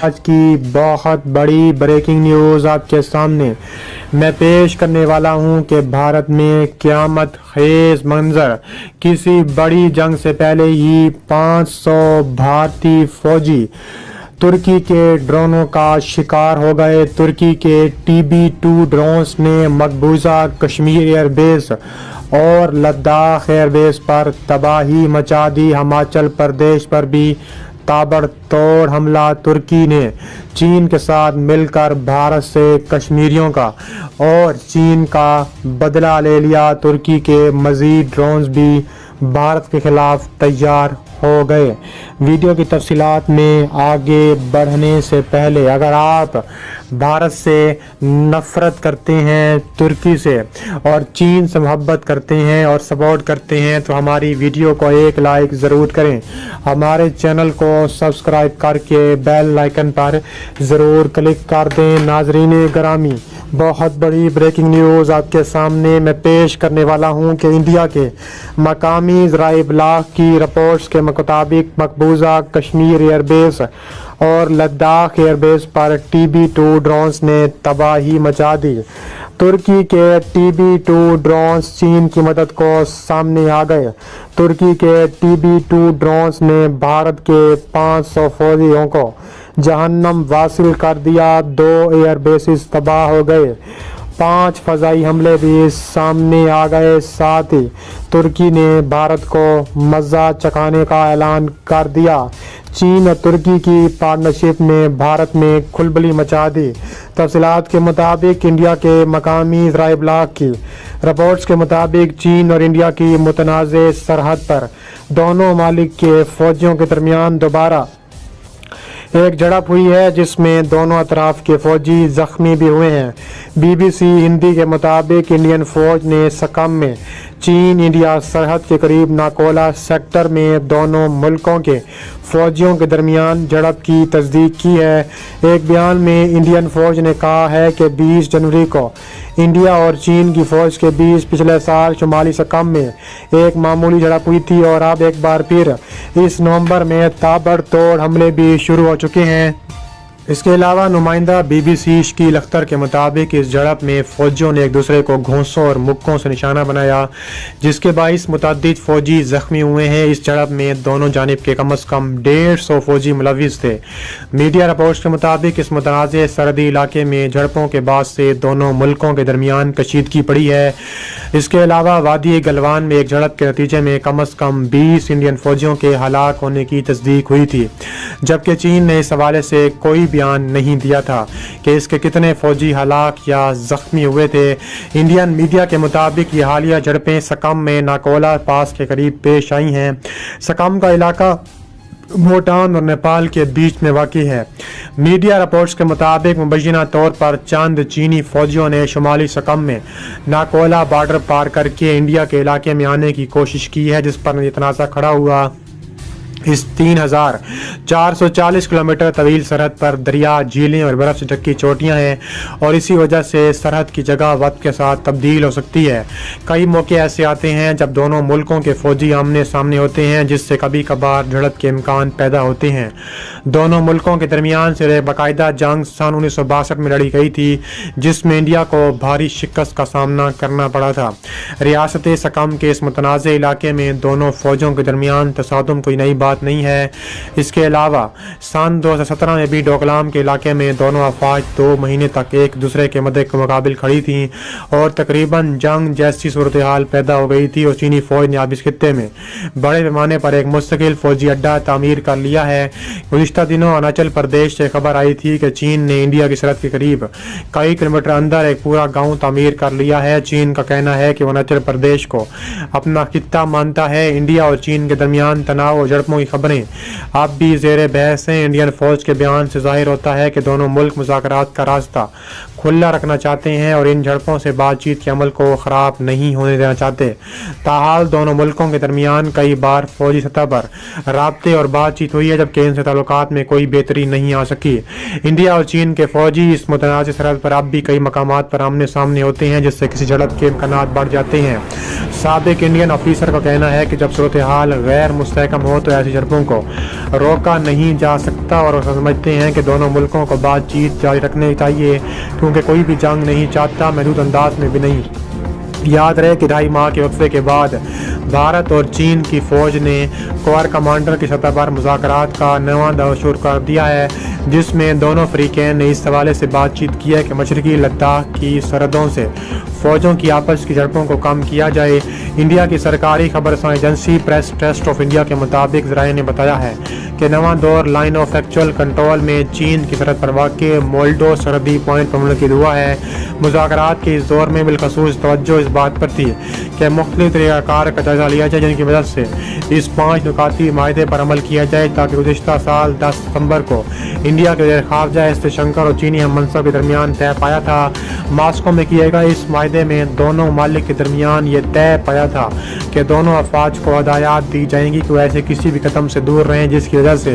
آج کی بہت بڑی بریکنگ نیوز آپ کے سامنے میں پیش کرنے والا ہوں کہ بھارت میں قیامت خیز منظر، کسی بڑی جنگ سے پہلے ہی 500 بھارتی فوجی ترکی کے ڈرونوں کا شکار ہو گئے۔ ترکی کے TB2 ڈرونز نے مقبوضہ کشمیر ایئر بیس اور لداخ ایئر بیس پر تباہی مچا دی۔ ہماچل پردیش پر بھی تابڑ توڑ حملہ۔ ترکی نے چین کے ساتھ مل کر بھارت سے کشمیریوں کا اور چین کا بدلہ لے لیا۔ ترکی کے مزید ڈرونز بھی بھارت کے خلاف تیار ہو گئے۔ ویڈیو کی تفصیلات میں آگے بڑھنے سے پہلے اگر آپ بھارت سے نفرت کرتے ہیں، ترکی سے اور چین سے محبت کرتے ہیں اور سپورٹ کرتے ہیں تو ہماری ویڈیو کو ایک لائک ضرور کریں۔ ہمارے چینل کو سبسکرائب کر کے بیل آئیکن پر ضرور کلک کر دیں۔ ناظرین گرامی، بہت بڑی بریکنگ نیوز آپ کے سامنے میں پیش کرنے والا ہوں کہ انڈیا کے مقامی ذرائع ابلاغ کی رپورٹس کے مطابق مقبوضہ کشمیر ایئر بیس اور لداخ ایئر بیس پر TB2 ڈرونز نے تباہی مچا دی۔ ترکی کے TB2 ڈرونز چین کی مدد کو سامنے آ گئے۔ ترکی کے TB2 ڈرونز نے بھارت کے 500 فوجیوں کو جہنم واصل کر دیا۔ 2 ایئر بیسز تباہ ہو گئے، 5 فضائی حملے بھی سامنے آ گئے۔ ساتھ ہی ترکی نے بھارت کو مزہ چکھانے کا اعلان کر دیا۔ چین اور ترکی کی پارٹنرشپ نے بھارت میں کھلبلی مچا دی۔ تفصیلات کے مطابق انڈیا کے مقامی ذرائع ابلاغ کی رپورٹس کے مطابق چین اور انڈیا کی متنازع سرحد پر دونوں ممالک کے فوجیوں کے درمیان دوبارہ ایک جھڑپ ہوئی ہے، جس میں دونوں اطراف کے فوجی زخمی بھی ہوئے ہیں۔ BBC ہندی کے مطابق انڈین فوج نے سکم میں چین انڈیا سرحد کے قریب ناکولا سیکٹر میں دونوں ملکوں کے فوجیوں کے درمیان جھڑپ کی تصدیق کی ہے۔ ایک بیان میں انڈین فوج نے کہا ہے کہ 20 جنوری کو انڈیا اور چین کی فوج کے بیچ پچھلے سال شمالی سکم میں ایک معمولی جھڑپ ہوئی تھی اور اب ایک بار پھر اس نومبر میں تابڑ توڑ حملے بھی شروع ہو چکے ہیں۔ اس کے علاوہ نمائندہ BBC شکیل اختر کے مطابق اس جھڑپ میں فوجیوں نے ایک دوسرے کو گھونسوں اور مکوں سے نشانہ بنایا، جس کے باعث متعدد فوجی زخمی ہوئے ہیں۔ اس جھڑپ میں دونوں جانب کے کم از کم 150 فوجی ملوث تھے۔ میڈیا رپورٹس کے مطابق اس متنازع سرحدی علاقے میں جھڑپوں کے بعد سے دونوں ملکوں کے درمیان کشیدگی بڑھی ہے۔ اس کے علاوہ وادی گلوان میں ایک جھڑپ کے نتیجے میں کم از کم 20 انڈین فوجیوں کے ہلاک ہونے کی تصدیق ہوئی تھی، جبکہ چین نے اس حوالے سے کوئی بیان نہیں دیا تھا کہ اس کے کتنے فوجی ہلاک یا زخمی ہوئے تھے۔ انڈین میڈیا کے مطابق یہ حالیہ جھڑپیں سکم میں ناکولا پاس کے قریب پیش آئی ہیں۔ سکم کا علاقہ بھوٹان اور نیپال کے بیچ میں واقع ہے۔ میڈیا رپورٹس کے مطابق مبینہ طور پر چند چینی فوجیوں نے شمالی سکم میں ناکولا بارڈر پار کر کے انڈیا کے علاقے میں آنے کی کوشش کی ہے، جس پر یہ تنازع کھڑا ہوا۔ اس 3440 کلومیٹر طویل سرحد پر دریا، جھیلیں اور برف سے ڈھکی چوٹیاں ہیں اور اسی وجہ سے سرحد کی جگہ وقت کے ساتھ تبدیل ہو سکتی ہے۔ کئی موقع ایسے آتے ہیں جب دونوں ملکوں کے فوجی آمنے سامنے ہوتے ہیں، جس سے کبھی کبھار جھڑپ کے امکان پیدا ہوتے ہیں۔ دونوں ملکوں کے درمیان سے باقاعدہ جنگ سن 1962 میں لڑی گئی تھی، جس میں انڈیا کو بھاری شکست کا سامنا کرنا پڑا تھا۔ ریاست سکم کے اس متنازع علاقے میں دونوں فوجوں کے درمیان تصادم کوئی نئی بات نہیں ہے۔ اس کے علاوہ سن 2017 میں بھی ڈوکلام کے علاقے میں دونوں افواج 2 مہینے تک ایک دوسرے کے مقابل کھڑی تھیں اور تقریباً جنگ جیسی صورتحال پیدا ہو گئی تھی اور چینی فوج نے اب اس خطے میں بڑے پیمانے پر ایک مستقل فوجی اڈہ تعمیر کر لیا ہے۔ گزشتہ دنوں اروناچل پردیش سے خبر آئی تھی کہ چین نے انڈیا کی سرحد کے قریب کئی کلومیٹر اندر ایک پورا گاؤں تعمیر کر لیا ہے۔ چین کا کہنا ہے کہ وہ اروناچل پردیش کو اپنا خطہ مانتا ہے۔ انڈیا اور چین کے درمیان تناؤ اور جھڑپوں کی خبریں اب بھی زیر بحث ہیں۔ انڈین فوج کے بیان سے ظاہر ہوتا ہے کہ دونوں ملک مذاکرات کا راستہ کھلا رکھنا چاہتے ہیں اور ان جھڑپوں سے بات چیت کے عمل کو خراب نہیں ہونے دینا چاہتے۔ تاحال دونوں ملکوں کے درمیان کئی بار فوجی سطح پر رابطے اور بات چیت ہوئی ہے، جبکہ ان سے تعلقات میں کوئی بہتری نہیں آ سکی۔ انڈیا اور چین کے فوجی اس متنازع سرحد پر اب بھی کئی مقامات پر آمنے سامنے ہوتے ہیں، جس سے کسی جھڑپ کے امکانات بڑھ جاتے ہیں۔ سابق انڈین آفیسر کا کہنا ہے کہ جب صورتحال غیر مستحکم ہو تو ایسی جھڑپوں کو روکا نہیں جا سکتا، اور وہ سمجھتے ہیں کہ دونوں ملکوں کو بات چیت جاری رکھنی چاہیے، کیونکہ کوئی بھی جنگ نہیں چاہتا، محدود انداز میں بھی نہیں۔ یاد رہے کہ 2.5 ماہ کے وقفے کے بعد بھارت اور چین کی فوج نے کور کمانڈر کی سطح پر مذاکرات کا نواں دور شروع کر دیا ہے، جس میں دونوں فریقین نے اس حوالے سے بات چیت کی ہے کہ مشرقی لداخ کی سرحدوں سے فوجوں کی آپس کی جھڑپوں کو کم کیا جائے۔ انڈیا کی سرکاری خبر رساں agency press trust of India کے مطابق ذرائع نے بتایا ہے کہ نواں دور لائن آف ایکچوئل کنٹرول میں چین کی سرحد پر واقع مولڈو سرحدی پوائنٹ پر منعقد ہوا ہے۔ مذاکرات کے اس دور میں بالخصوص توجہ اس بات پر تھی کہ مختلف طریقہ کار کا جائزہ لیا جائے، جن کی مدد سے اس 5 نکاتی معاہدے پر عمل کیا جائے، تاکہ گزشتہ سال 10 ستمبر کو انڈیا کے وزیر خارجہ ایس جے شنکر اور چینی ہم منصب کے درمیان طے پایا تھا۔ ماسکو میں کیے گئے اس معاہدے میں دونوں ممالک کے درمیان یہ طے پایا تھا کہ دونوں افواج کو ہدایات دی جائیں گی کہ وہ ایسے کسی بھی قدم سے دور رہیں جس کی وجہ سے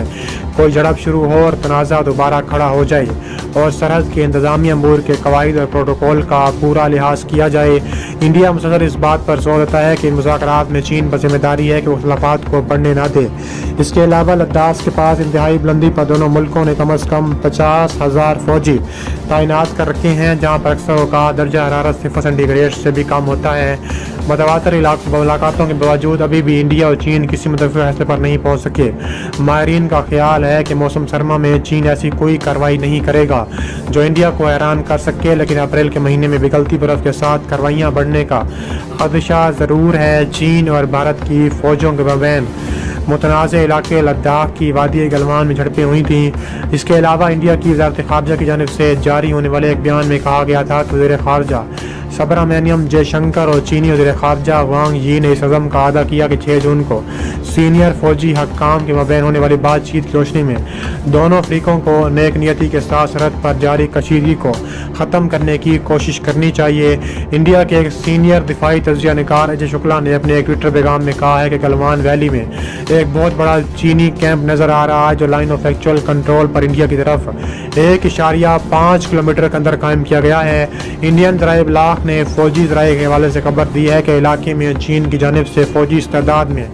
کوئی جھڑپ شروع ہو اور تنازع دوبارہ کھڑا ہو جائے، اور سرحد کے انتظامی امور کے قواعد اور پروٹوکول کا پورا لحاظ کیا جائے۔ انڈیا مسلسل اس بات پر زور دیتا ہے کہ ان مذاکرات میں چین پر ذمہ داری ہے کہ وہ اختلافات کو بڑھنے نہ دے۔ اس کے علاوہ لداخ کے پاس انتہائی بلندی پر دونوں ملکوں نے کم از کم 50,000 فوجی تعینات کر رکھے ہیں، جہاں پر اکثر اوقات درجہ حرارت 0 سینٹی گریڈ سے بھی کم ہوتا ہے۔ متواتر ملاقاتوں کے باوجود ابھی بھی انڈیا اور چین کسی متفق فیصلے پر نہیں پہنچ سکے۔ ماہرین کا خیال ہے کہ موسم سرما میں چین ایسی کوئی کارروائی نہیں کرے گا جو انڈیا کو حیران کر سکے، لیکن اپریل کے مہینے میں پگھلتی برف کے ساتھ کارروائیاں بڑھنے کا خدشہ ضرور ہے۔ چین اور بھارت کی فوجوں کے مابین متنازع علاقے لداخ کی وادی گلوان میں جھڑپیں ہوئی تھیں۔ اس کے علاوہ انڈیا کی وزارت خارجہ کی جانب سے جاری ہونے والے ایک بیان میں کہا گیا تھا کہ وزیر خارجہ سبرامینیم جے شنکر اور چینی وزیر خارجہ وانگ یی نے اس عزم کا اعادہ کیا کہ 6 جون کو سینئر فوجی حکام کے مابین ہونے والی بات چیت کی روشنی میں دونوں فریقوں کو نیک نیتی کے ساتھ سرحد پر جاری کشیدگی کو ختم کرنے کی کوشش کرنی چاہیے۔ انڈیا کے ایک سینئر دفاعی تجزیہ نگار اجے شکلا نے اپنے ایک ٹویٹر پیغام میں کہا ہے کہ گلوان ویلی میں ایک بہت بڑا چینی کیمپ نظر آ رہا ہے جو line of actual control per India کی طرف 1.5 کلومیٹر کے اندر قائم کیا گیا ہے۔ انڈین ذرائع ابلاغ نے فوجی ذرائع کے حوالے سے خبر دی ہے کہ علاقے میں چین کی جانب سے فوجی استعداد میں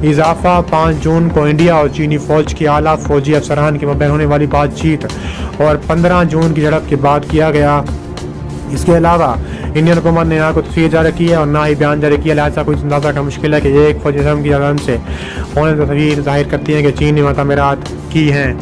اضافہ 5 جون کو انڈیا اور چینی فوج کے اعلیٰ فوجی افسران کے مابین ہونے والی بات چیت اور 15 جون کی جھڑپ کے بعد کیا گیا۔ اس کے علاوہ انڈین حکومت نے نہ کوئی تصویر جاری کی ہے اور نہ ہی بیان جاری کیا، لہٰذا کوئی اندازہ کا مشکل ہے کہ ایک فوجی نظام کی جانب سے ہونے تصویر ظاہر کرتی ہے کہ چین نے تعمیرات کی ہیں۔